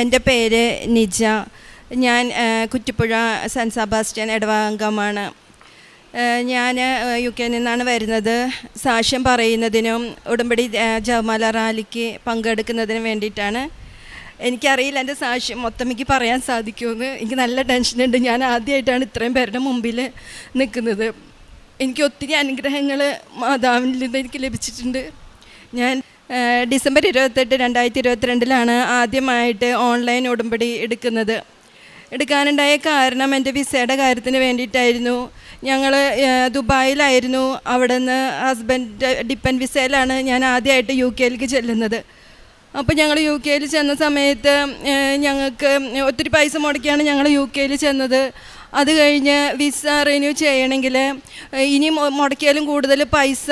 എൻ്റെ പേര് നിജ. ഞാൻ കുറ്റിപ്പുഴ സെൻറ്റ് സെബാസ്റ്റ്യൻ ഇടവകാംഗമാണ്. ഞാൻ UK നിന്നാണ് വരുന്നത്. സാക്ഷ്യം പറയുന്നതിനും ഉടമ്പടി ജപമാല റാലിക്ക് പങ്കെടുക്കുന്നതിനും വേണ്ടിയിട്ടാണ്. എനിക്കറിയില്ല എൻ്റെ സാക്ഷ്യം മൊത്തം എനിക്ക് പറയാൻ സാധിക്കുമെന്ന്. എനിക്ക് നല്ല ടെൻഷനുണ്ട്. ഞാൻ ആദ്യമായിട്ടാണ് ഇത്രയും പേരുടെ മുമ്പിൽ നിൽക്കുന്നത്. എനിക്ക് ഒത്തിരി അനുഗ്രഹങ്ങൾ മാതാവിൽ നിന്ന് എനിക്ക് ലഭിച്ചിട്ടുണ്ട്. ഞാൻ ഡിസംബർ 28, 2022 ആദ്യമായിട്ട് ഓൺലൈൻ ഉടമ്പടി എടുക്കാനുണ്ടായ കാരണം എൻ്റെ വിസയുടെ കാര്യത്തിന് വേണ്ടിയിട്ടായിരുന്നു. ഞങ്ങൾ ദുബായിലായിരുന്നു. അവിടെ നിന്ന് ഹസ്ബൻഡ് ഡിപ്പെൻഡ് വിസയിലാണ് ഞാൻ ആദ്യമായിട്ട് UK ചെല്ലുന്നത്. അപ്പോൾ ഞങ്ങൾ UK ചെന്ന സമയത്ത് ഞങ്ങൾക്ക് ഒത്തിരി പൈസ മുടക്കിയാണ് ഞങ്ങൾ UK ചെന്നത്. അത് കഴിഞ്ഞ് വിസ റിന്യൂ ചെയ്യണമെങ്കിൽ ഇനി മുടക്കിയാലും കൂടുതൽ പൈസ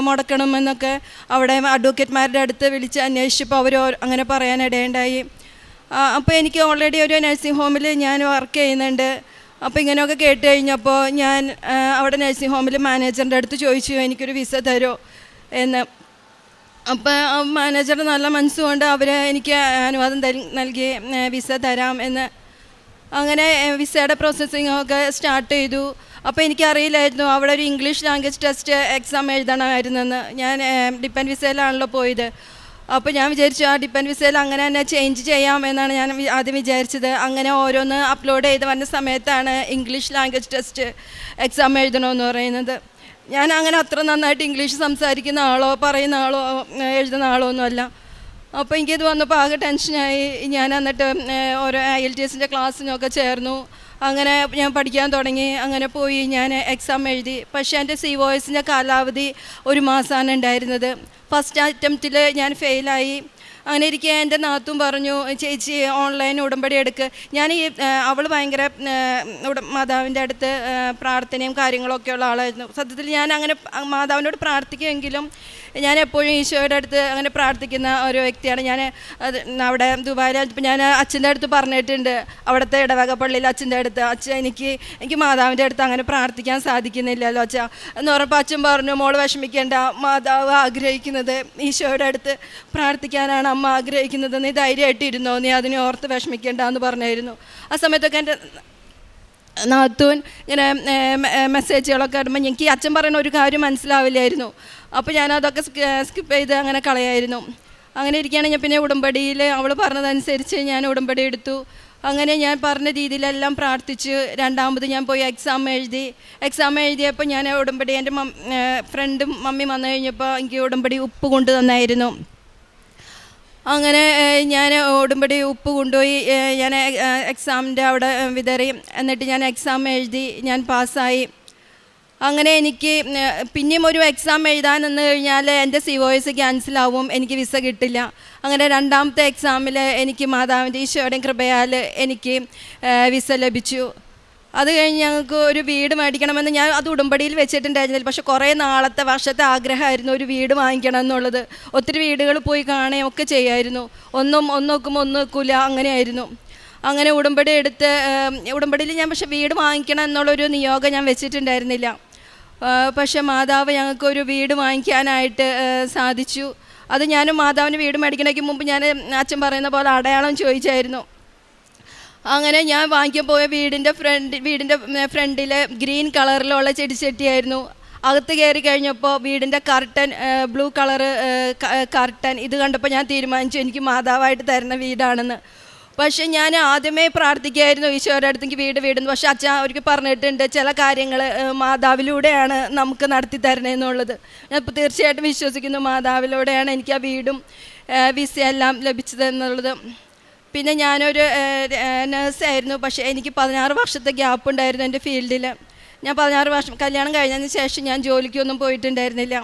മുടക്കണമെന്നൊക്കെ അവിടെ അഡ്വക്കേറ്റ്മാരുടെ അടുത്ത് വിളിച്ച് അന്വേഷിച്ചപ്പോൾ അവർ അങ്ങനെ പറയാനിടയുണ്ടായി. അപ്പോൾ എനിക്ക് ഓൾറെഡി ഒരു നഴ്സിംഗ് ഹോമിൽ ഞാൻ വർക്ക് ചെയ്യുന്നുണ്ട്. അപ്പോൾ ഇങ്ങനെയൊക്കെ കേട്ട് കഴിഞ്ഞപ്പോൾ ഞാൻ അവിടെ നഴ്സിംഗ് ഹോമിൽ മാനേജറിൻ്റെ അടുത്ത് ചോദിച്ചു എനിക്കൊരു വിസ തരുമോ എന്ന്. അപ്പോൾ മാനേജർ നല്ല മനസ്സുകൊണ്ട് അവർ എനിക്ക് അനുവാദം നൽകി വിസ തരാം എന്ന്. അങ്ങനെ വിസയുടെ പ്രോസസ്സിങ്ങൊക്കെ സ്റ്റാർട്ട് ചെയ്തു. അപ്പോൾ എനിക്കറിയില്ലായിരുന്നു അവിടെ ഒരു ഇംഗ്ലീഷ് ലാംഗ്വേജ് ടെസ്റ്റ് എക്സാം എഴുതണമായിരുന്നെന്ന്. ഞാൻ ഡിപ്പെൻഡ് വിസയിലാണല്ലോ പോയത്. അപ്പോൾ ഞാൻ വിചാരിച്ചു ആ ഡിപ്പെൻഡ് വിസയിൽ അങ്ങനെ തന്നെ ചേഞ്ച് ചെയ്യാം എന്നാണ് ഞാൻ ആദ്യം വിചാരിച്ചത്. അങ്ങനെ ഓരോന്ന് അപ്ലോഡ് ചെയ്ത് വന്ന സമയത്താണ് ഇംഗ്ലീഷ് ലാംഗ്വേജ് ടെസ്റ്റ് എക്സാം എഴുതണമെന്ന് പറയുന്നത്. ഞാൻ അങ്ങനെ അത്ര നന്നായിട്ട് ഇംഗ്ലീഷ് സംസാരിക്കുന്ന ആളോ പറയുന്ന ആളോ എഴുതുന്ന ആളോ ഒന്നുമല്ല. അപ്പോൾ എനിക്കിത് വന്നപ്പോൾ ആകെ ടെൻഷനായി. ഞാൻ എന്നിട്ട് ഓരോ IELTS ക്ലാസ്സിനൊക്കെ ചേർന്നു. അങ്ങനെ ഞാൻ പഠിക്കാൻ തുടങ്ങി. അങ്ങനെ പോയി ഞാൻ എക്സാം എഴുതി. പക്ഷേ എൻ്റെ COS കാലാവധി 1 മാസമാണ് ഉണ്ടായിരുന്നത്. ഫസ്റ്റ് അറ്റംപ്റ്റിൽ ഞാൻ ഫെയിലായി. അങ്ങനെ ഇരിക്കെ എൻ്റെ നാത്തും പറഞ്ഞു ചേച്ചി ഓൺലൈൻ ഉടമ്പടി എടുക്ക്. ഞാൻ അവൾ ഭയങ്കര മാതാവിൻ്റെ അടുത്ത് പ്രാർത്ഥനയും കാര്യങ്ങളൊക്കെ ഉള്ള ആളായിരുന്നു. സത്യത്തിൽ ഞാൻ അങ്ങനെ മാതാവിനോട് പ്രാർത്ഥിക്കുമെങ്കിലും ഞാൻ എപ്പോഴും ഈശോയുടെ അടുത്ത് അങ്ങനെ പ്രാർത്ഥിക്കുന്ന ഒരു വ്യക്തിയാണ്. ഞാൻ അവിടെ ദുബായിൽ ഞാൻ അച്ഛൻ്റെ അടുത്ത് പറഞ്ഞിട്ടുണ്ട്, അവിടുത്തെ ഇടവക പള്ളിയിൽ അച്ഛൻ്റെ അടുത്ത്, അച്ഛൻ എനിക്ക് മാതാവിൻ്റെ അടുത്ത് അങ്ങനെ പ്രാർത്ഥിക്കാൻ സാധിക്കുന്നില്ലല്ലോ അച്ഛാ എന്ന് പറഞ്ഞപ്പോൾ അച്ഛൻ പറഞ്ഞു മോള് വിഷമിക്കേണ്ട, മാതാവ് ആഗ്രഹിക്കുന്നത് ഈശോയുടെ അടുത്ത് പ്രാർത്ഥിക്കാനാണ് അമ്മ ആഗ്രഹിക്കുന്നത്, നീ ധൈര്യമായിട്ടിരുന്നോ, നീ അതിനെ ഓർത്ത് വിഷമിക്കേണ്ട എന്ന് പറഞ്ഞായിരുന്നു. ആ സമയത്തൊക്കെ എൻ്റെ നാത്തൂൻ ഇങ്ങനെ മെസ്സേജുകളൊക്കെ ഇടുമ്പോൾ എനിക്ക് അച്ഛൻ പറയുന്ന ഒരു കാര്യം മനസ്സിലാവില്ലായിരുന്നു. അപ്പോൾ ഞാനതൊക്കെ സ്കിപ്പ് ചെയ്ത് അങ്ങനെ കളയായിരുന്നു. അങ്ങനെ ഇരിക്കുകയാണെങ്കിൽ പിന്നെ ഉടമ്പടിയിൽ അവൾ പറഞ്ഞതനുസരിച്ച് ഞാൻ ഉടമ്പടി എടുത്തു. അങ്ങനെ ഞാൻ പറഞ്ഞ രീതിയിലെല്ലാം പ്രാർത്ഥിച്ച് രണ്ടാമത് ഞാൻ പോയി എക്സാം എഴുതിയപ്പോൾ ഞാൻ ഉടമ്പടി എൻ്റെ ഫ്രണ്ടും മമ്മി വന്നു കഴിഞ്ഞപ്പോൾ എനിക്ക് ഉടമ്പടി ഉപ്പ് കൊണ്ടു തന്നായിരുന്നു. അങ്ങനെ ഞാൻ ഉടമ്പടി ഉപ്പ് കൊണ്ടുപോയി ഞാൻ എക്സാമിൻ്റെ അവിടെ വിതറി. എന്നിട്ട് ഞാൻ എക്സാം എഴുതി, ഞാൻ പാസ്സായി. അങ്ങനെ എനിക്ക് പിന്നെയും ഒരു എക്സാം എഴുതാൻ നിന്ന് കഴിഞ്ഞാൽ എൻ്റെ COS ക്യാൻസലാവും, എനിക്ക് വിസ കിട്ടില്ല. അങ്ങനെ രണ്ടാമത്തെ എക്സാമിൽ എനിക്ക് മാതാവിൻ്റെ ഈശോയുടെയും കൃപയാൽ എനിക്ക് വിസ ലഭിച്ചു. അത് കഴിഞ്ഞ് ഞങ്ങൾക്ക് ഒരു വീട് മേടിക്കണമെന്ന് ഞാൻ അത് ഉടമ്പടിയിൽ വെച്ചിട്ടുണ്ടായിരുന്നില്ല. പക്ഷെ കുറേ വർഷത്തെ ആഗ്രഹമായിരുന്നു ഒരു വീട് വാങ്ങിക്കണം എന്നുള്ളത്. ഒത്തിരി വീടുകൾ പോയി കാണുകയും ഒക്കെ ചെയ്യായിരുന്നു. ഒന്ന് നോക്കുമ്പോൾ ഒന്ന് വെക്കില്ല, അങ്ങനെയായിരുന്നു. അങ്ങനെ ഉടമ്പടിയിൽ ഞാൻ പക്ഷെ വീട് വാങ്ങിക്കണം എന്നുള്ളൊരു നിയോഗം ഞാൻ വെച്ചിട്ടുണ്ടായിരുന്നില്ല. പക്ഷെ മാതാവ് ഞങ്ങൾക്കൊരു വീട് വാങ്ങിക്കാനായിട്ട് സാധിച്ചു. അത് ഞാനും മാതാവിന് വീട് മേടിക്കണമെങ്കിൽ മുമ്പ് ഞാൻ അച്ഛൻ പറയുന്ന പോലെ അടയാളം ചോദിച്ചായിരുന്നു. അങ്ങനെ ഞാൻ വാങ്ങിക്കാൻ പോയ വീടിൻ്റെ ഫ്രണ്ടിൽ ഗ്രീൻ കളറിലുള്ള ചെടിച്ചട്ടിയായിരുന്നു. അകത്ത് കയറി കഴിഞ്ഞപ്പോൾ വീടിൻ്റെ കർട്ടൻ ബ്ലൂ കളറ് കർട്ടൻ ഇത് കണ്ടപ്പോൾ ഞാൻ തീരുമാനിച്ചു എനിക്ക് മാതാവായിട്ട് തരുന്ന വീടാണെന്ന്. പക്ഷേ ഞാൻ ആദ്യമേ പ്രാർത്ഥിക്കുകയായിരുന്നു ഈശോയുടെ അടുത്തേക്ക് വീടുന്നു. പക്ഷേ അച്ഛൻ അവർക്ക് പറഞ്ഞിട്ടുണ്ട് ചില കാര്യങ്ങൾ മാതാവിലൂടെയാണ് നമുക്ക് നടത്തി തരണേന്നുള്ളത്. ഞാൻ ഇപ്പോൾ തീർച്ചയായിട്ടും വിശ്വസിക്കുന്നു മാതാവിലൂടെയാണ് എനിക്ക് ആ വീടും വിസയെല്ലാം ലഭിച്ചതെന്നുള്ളത്. പിന്നെ ഞാനൊരു നേഴ്സായിരുന്നു. പക്ഷേ എനിക്ക് 16 വർഷത്തെ ഗ്യാപ്പ് ഉണ്ടായിരുന്നു എൻ്റെ ഫീൽഡിൽ. ഞാൻ 16 വർഷം കല്യാണം കഴിഞ്ഞതിന് ശേഷം ഞാൻ ജോലിക്കൊന്നും പോയിട്ടുണ്ടായിരുന്നില്ല.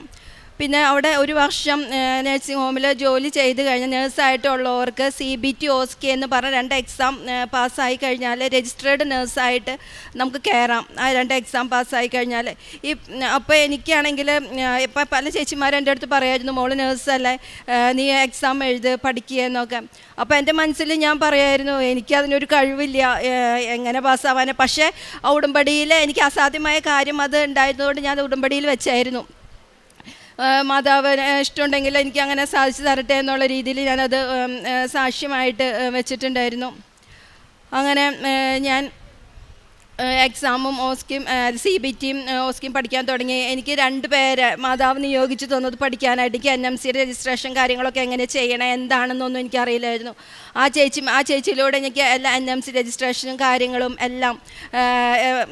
പിന്നെ അവിടെ 1 വർഷം നഴ്സിംഗ് ഹോമിൽ ജോലി ചെയ്ത് കഴിഞ്ഞാൽ നേഴ്സായിട്ടുള്ളവർക്ക് CBT OSK എന്ന് പറഞ്ഞ 2 എക്സാം പാസ്സായി കഴിഞ്ഞാൽ രജിസ്ട്രേഡ് നേഴ്സായിട്ട് നമുക്ക് കയറാം. ആ 2 എക്സാം പാസ്സായി കഴിഞ്ഞാൽ അപ്പോൾ എനിക്കാണെങ്കിൽ ഇപ്പം പല ചേച്ചിമാരും എൻ്റെ അടുത്ത് പറയായിരുന്നു മോള് നേഴ്സല്ലേ, നീ എക്സാം എഴുത് പഠിക്കുക എന്നൊക്കെ. അപ്പോൾ എൻ്റെ മനസ്സിൽ ഞാൻ പറയായിരുന്നു എനിക്കതിനൊരു കഴിവില്ല, എങ്ങനെ പാസ്സാവാൻ. പക്ഷേ ആ ഉടമ്പടിയിൽ എനിക്ക് അസാധ്യമായ കാര്യം അത് ഉണ്ടായിരുന്നതുകൊണ്ട് ഞാൻ ഉടമ്പടിയിൽ വെച്ചായിരുന്നു. മാതാവിന് ഇഷ്ടമുണ്ടെങ്കിൽ എനിക്ക് അങ്ങനെ സാധിച്ചു തരട്ടെ എന്നുള്ള രീതിയിൽ ഞാനത് സാക്ഷ്യമായിട്ട് വെച്ചിട്ടുണ്ടായിരുന്നു. അങ്ങനെ ഞാൻ എക്സാമും ഓസ്കിയും CBTയും ഓസ്കിയും പഠിക്കാൻ തുടങ്ങി. എനിക്ക് 2 പേരെ മാതാവ് നിയോഗിച്ച് തന്നത് പഠിക്കാനായിട്ട്. എനിക്ക് NMC രജിസ്ട്രേഷൻ കാര്യങ്ങളൊക്കെ എങ്ങനെ ചെയ്യണം എന്താണെന്നൊന്നും എനിക്കറിയില്ലായിരുന്നു. ആ ചേച്ചിയിലൂടെ എനിക്ക് എല്ലാ NMC രജിസ്ട്രേഷനും കാര്യങ്ങളും എല്ലാം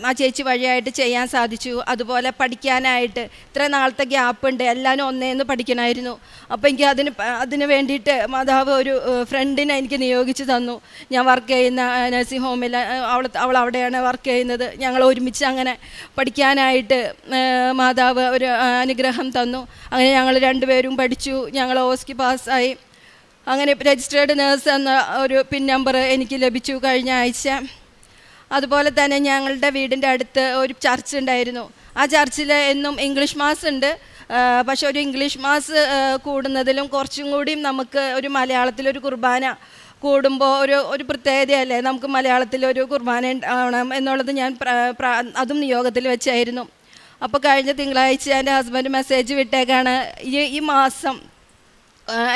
ആ ചേച്ചി വഴിയായിട്ട് ചെയ്യാൻ സാധിച്ചു. അതുപോലെ പഠിക്കാനായിട്ട് ഇത്ര നാളത്തെ ഗ്യാപ്പ് ഉണ്ട്, എല്ലാവരും ഒന്നേന്ന് പഠിക്കണമായിരുന്നു. അപ്പോൾ എനിക്ക് അതിന് വേണ്ടിയിട്ട് മാതാവ് ഒരു ഫ്രണ്ടിനെ എനിക്ക് നിയോഗിച്ച് തന്നു. ഞാൻ വർക്ക് ചെയ്യുന്ന നഴ്സിംഗ് ഹോമിൽ അവൾ അവിടെയാണ് വർക്ക് ചെയ്യുന്നത്. ഞങ്ങൾ ഒരുമിച്ച് അങ്ങനെ പഠിക്കാനായിട്ട് മാതാവ് ഒരു അനുഗ്രഹം തന്നു. അങ്ങനെ ഞങ്ങൾ 2 പേരും പഠിച്ചു. ഞങ്ങൾ ഓസ്കി പാസ്സായി. അങ്ങനെ രജിസ്റ്റേർഡ് നേഴ്സ് എന്ന ഒരു പിൻ നമ്പർ എനിക്ക് ലഭിച്ചു കഴിഞ്ഞ ആഴ്ച. അതുപോലെ തന്നെ ഞങ്ങളുടെ വീടിൻ്റെ അടുത്ത് ഒരു ചർച്ച് ഉണ്ടായിരുന്നു. ആ ചർച്ചിൽ എന്നും ഇംഗ്ലീഷ് മാസ് ഉണ്ട്. പക്ഷെ ഒരു ഇംഗ്ലീഷ് മാസ് കൂടുന്നതിലും കുറച്ചും കൂടിയും നമുക്ക് ഒരു മലയാളത്തിലൊരു കുർബാന കൂടുമ്പോൾ ഒരു പ്രത്യേകതയല്ലേ, നമുക്ക് മലയാളത്തിലൊരു കുർബാന ആവണം എന്നുള്ളത് ഞാൻ അതും നിയോഗത്തിൽ വെച്ചായിരുന്നു. അപ്പോൾ കഴിഞ്ഞ തിങ്കളാഴ്ച എൻ്റെ ഹസ്ബൻഡ് മെസ്സേജ് വിട്ടേക്കാണ്, ഈ മാസം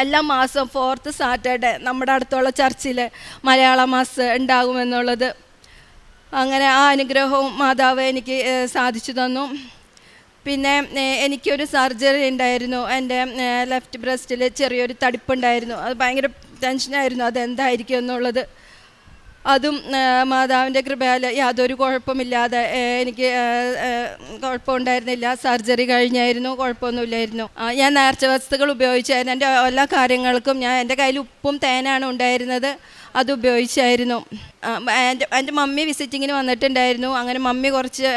എല്ലാ മാസം 4th സാറ്റർഡേ നമ്മുടെ അടുത്തുള്ള ചർച്ചിൽ മലയാള മാസ് ഉണ്ടാകുമെന്നുള്ളത്. അങ്ങനെ ആ അനുഗ്രഹവും മാതാവ് എനിക്ക് സാധിച്ചു തന്നു. പിന്നെ എനിക്കൊരു സർജറി ഉണ്ടായിരുന്നു. എൻ്റെ ലെഫ്റ്റ് ബ്രസ്റ്റിൽ ചെറിയൊരു തടിപ്പുണ്ടായിരുന്നു. അത് ഭയങ്കര ടെൻഷനായിരുന്നു അതെന്തായിരിക്കും എന്നുള്ളത്. അതും മാതാവിൻ്റെ കൃപയാൽ യാതൊരു കുഴപ്പമില്ലാതെ എനിക്ക് കുഴപ്പമുണ്ടായിരുന്നില്ല. സർജറി കഴിഞ്ഞായിരുന്നു, കുഴപ്പമൊന്നുമില്ലായിരുന്നു. ഞാൻ നേർച്ച വസ്തുക്കൾ ഉപയോഗിച്ചായിരുന്നു. എൻ്റെ എല്ലാ കാര്യങ്ങൾക്കും എൻ്റെ കയ്യിൽ ഉപ്പും തേനാണ് ഉണ്ടായിരുന്നത്, അത് ഉപയോഗിച്ചായിരുന്നു. എൻ്റെ മമ്മി വിസിറ്റിങ്ങിന് വന്നിട്ടുണ്ടായിരുന്നു. അങ്ങനെ മമ്മി കുറച്ച്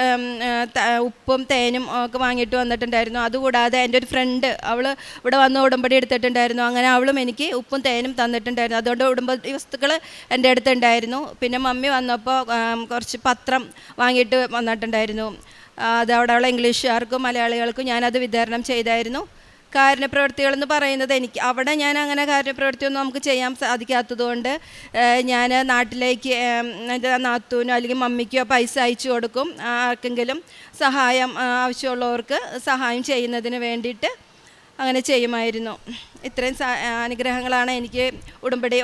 ഉപ്പും തേനും ഒക്കെ വാങ്ങിയിട്ട് വന്നിട്ടുണ്ടായിരുന്നു. അതുകൂടാതെ എൻ്റെ ഒരു ഫ്രണ്ട് അവൾ ഇവിടെ വന്ന് ഉടമ്പടി എടുത്തിട്ടുണ്ടായിരുന്നു. അങ്ങനെ അവളും എനിക്ക് ഉപ്പും തേനും തന്നിട്ടുണ്ടായിരുന്നു. അതുകൊണ്ട് ഉടമ്പടി വസ്തുക്കൾ എൻ്റെ അടുത്തുണ്ടായിരുന്നു. പിന്നെ മമ്മി വന്നപ്പോൾ കുറച്ച് പത്രം വാങ്ങിയിട്ട് വന്നിട്ടുണ്ടായിരുന്നു. അത് അവിടെയുള്ള ഇംഗ്ലീഷുകാർക്കും മലയാളികൾക്കും ഞാനത് വിതരണം ചെയ്തായിരുന്നു. കാരുണ്യപ്രവൃത്തികളെന്ന് പറയുന്നത് അവിടെ ഞാൻ അങ്ങനെ കാരുണ്യപ്രവൃത്തിയൊന്നും നമുക്ക് ചെയ്യാൻ സാധിക്കാത്തതുകൊണ്ട് ഞാൻ നാട്ടിലേക്ക് എൻ്റെ നാത്തൂനോ അല്ലെങ്കിൽ മമ്മിക്കോ പൈസ അയച്ചു കൊടുക്കും. ആർക്കെങ്കിലും സഹായം ആവശ്യമുള്ളവർക്ക് സഹായം ചെയ്യുന്നതിന് വേണ്ടിയിട്ട് അങ്ങനെ ചെയ്യുമായിരുന്നു. ഇത്രയും അനുഗ്രഹങ്ങളാണ് എനിക്ക്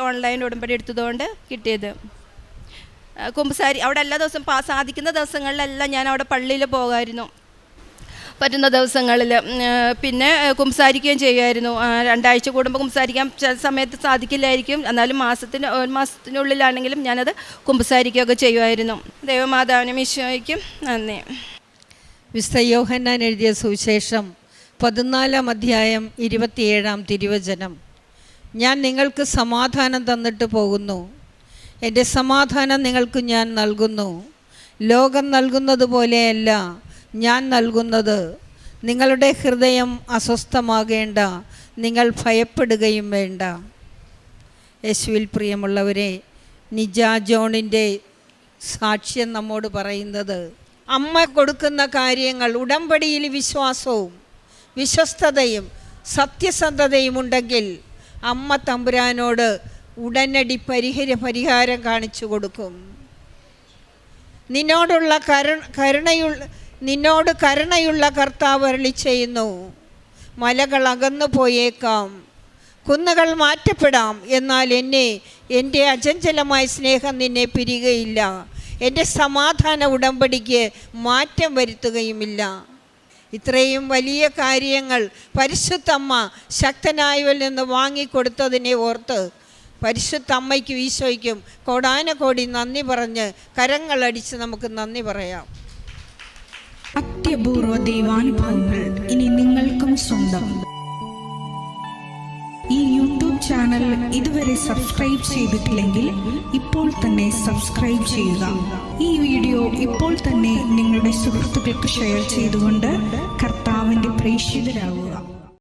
ഓൺലൈൻ ഉടമ്പടി എടുത്തതുകൊണ്ട് കിട്ടിയത്. കുമ്പസാരി അവിടെ എല്ലാ ദിവസവും സാധിക്കുന്ന ദിവസങ്ങളിലെല്ലാം ഞാൻ അവിടെ പള്ളിയിൽ പോകുമായിരുന്നു, പറ്റുന്ന ദിവസങ്ങളിൽ. പിന്നെ കുമ്പസാരിക്കുകയും ചെയ്യുമായിരുന്നു. 2 ആഴ്ച കൂടുമ്പോൾ കുമ്പസാരിക്കാൻ ചില സമയത്ത് സാധിക്കില്ലായിരിക്കും, എന്നാലും ഒരു മാസത്തിനുള്ളിലാണെങ്കിലും ഞാനത് കുമ്പസാരിക്കുകയൊക്കെ ചെയ്യുമായിരുന്നു. ദൈവമാതാവിനും ഈശോയ്ക്കും നന്ദി. വിശുദ്ധ യോഹന്നാൻ എഴുതിയ സുവിശേഷം 14-ാം അധ്യായം 27-ാം തിരുവചനം. ഞാൻ നിങ്ങൾക്ക് സമാധാനം തന്നിട്ട് പോകുന്നു, എൻ്റെ സമാധാനം നിങ്ങൾക്ക് ഞാൻ നൽകുന്നു. ലോകം നൽകുന്നത് പോലെയല്ല ഞാൻ നൽകുന്നത്. നിങ്ങളുടെ ഹൃദയം അസ്വസ്ഥമാകേണ്ട, നിങ്ങൾ ഭയപ്പെടുകയും വേണ്ട. യേശുവിൽ പ്രിയമുള്ളവരെ, നിജ ജോണിൻ്റെ സാക്ഷ്യം നമ്മോട് പറയുന്നത്, അമ്മ കൊടുക്കുന്ന കാര്യങ്ങൾ ഉടമ്പടിയിൽ വിശ്വാസവും വിശ്വസ്തതയും സത്യസന്ധതയും ഉണ്ടെങ്കിൽ അമ്മ തമ്പുരാനോട് ഉടനടി പരിഹാരം കാണിച്ചു കൊടുക്കും. നിന്നോട് കരുണയുള്ള കർത്താവ് അരുളി ചെയ്യുന്നു, മലകൾ അകന്നു പോയേക്കാം, കുന്നുകൾ മാറ്റപ്പെടാം, എന്നാൽ എൻ്റെ അചഞ്ചലമായ സ്നേഹം നിന്നെ പിരികയില്ല. എൻ്റെ സമാധാന ഉടമ്പടിക്ക് മാറ്റം വരുത്തുകയുമില്ല. ഇത്രയും വലിയ കാര്യങ്ങൾ പരിശുദ്ധമ്മ ശക്തനായവരിൽ നിന്ന് വാങ്ങിക്കൊടുത്തതിനെ ഓർത്ത് പരിശുദ്ധ അമ്മയ്ക്കും ഈശോയ്ക്കും കോടാനകോടി നന്ദി പറഞ്ഞ് കരങ്ങളടിച്ച് നമുക്ക് നന്ദി പറയാം. അത്യപൂർവ ദൈവാനുഭവങ്ങൾ ഇനി നിങ്ങൾക്കും സ്വന്തം. ഈ യൂട്യൂബ് ചാനൽ ഇതുവരെ സബ്സ്ക്രൈബ് ചെയ്തിട്ടില്ലെങ്കിൽ ഇപ്പോൾ തന്നെ സബ്സ്ക്രൈബ് ചെയ്യുക. ഈ വീഡിയോ ഇപ്പോൾ തന്നെ നിങ്ങളുടെ സുഹൃത്തുക്കൾക്ക് ഷെയർ ചെയ്തുകൊണ്ട് കർത്താവിൻ്റെ പ്രേക്ഷിതരാകുക.